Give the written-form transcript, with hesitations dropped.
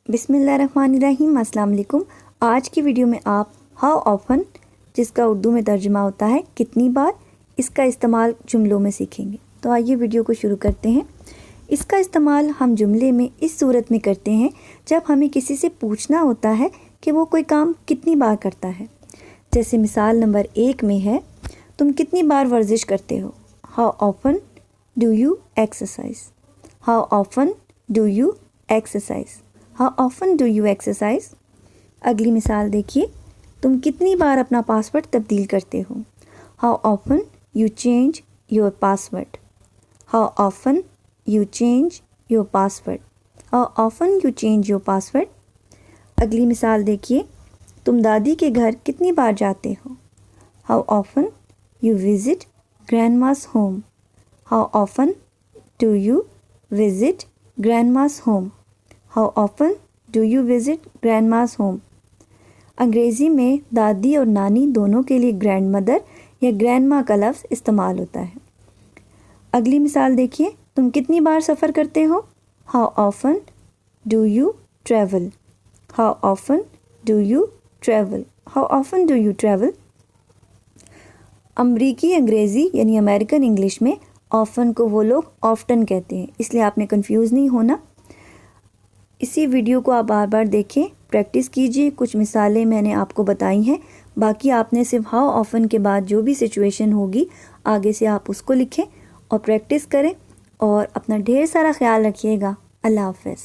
बिस्मिल्लाहिर्रहमानिर्रहीम। अस्सलाम वालेकुम। आज की वीडियो में आप हाउ ऑफन, जिसका उर्दू में तर्जुमा होता है कितनी बार, इसका इस्तेमाल जुमलों में सीखेंगे। तो आइए वीडियो को शुरू करते हैं। इसका इस्तेमाल हम जुमले में इस सूरत में करते हैं जब हमें किसी से पूछना होता है कि वो कोई काम कितनी बार करता है। जैसे मिसाल नंबर 1 में है, तुम कितनी बार वर्जिश करते हो। How often do you exercise. How often do you exercise. How often do you exercise. अगली मिसाल देखिए, तुम कितनी बार अपना पासवर्ड तब्दील करते हो। How often you change your password. How often you change your password. How often you change your password. अगली मिसाल देखिए, तुम दादी के घर कितनी बार जाते हो। How often you visit grandma's home. How often do you visit grandma's home. How often do you visit grandma's home. अंग्रेज़ी में दादी और नानी दोनों के लिए ग्रैंड मदर या ग्रैंड माँ का लफ्ज़ इस्तेमाल होता है। अगली मिसाल देखिए, तुम कितनी बार सफ़र करते हो। How often do you travel. How often do you travel. How often do you travel. अमरीकी अंग्रेज़ी यानी अमेरिकन इंग्लिश में ऑफन को वो लोग ऑफ्टन कहते हैं, इसलिए आपने कंफ्यूज नहीं होना। इसी वीडियो को आप बार बार देखें, प्रैक्टिस कीजिए। कुछ मिसालें मैंने आपको बताई हैं, बाकी आपने सिर्फ हाउ ऑफन के बाद जो भी सिचुएशन होगी आगे से आप उसको लिखें और प्रैक्टिस करें। और अपना ढेर सारा ख्याल रखिएगा। अल्लाह हाफ़िज़।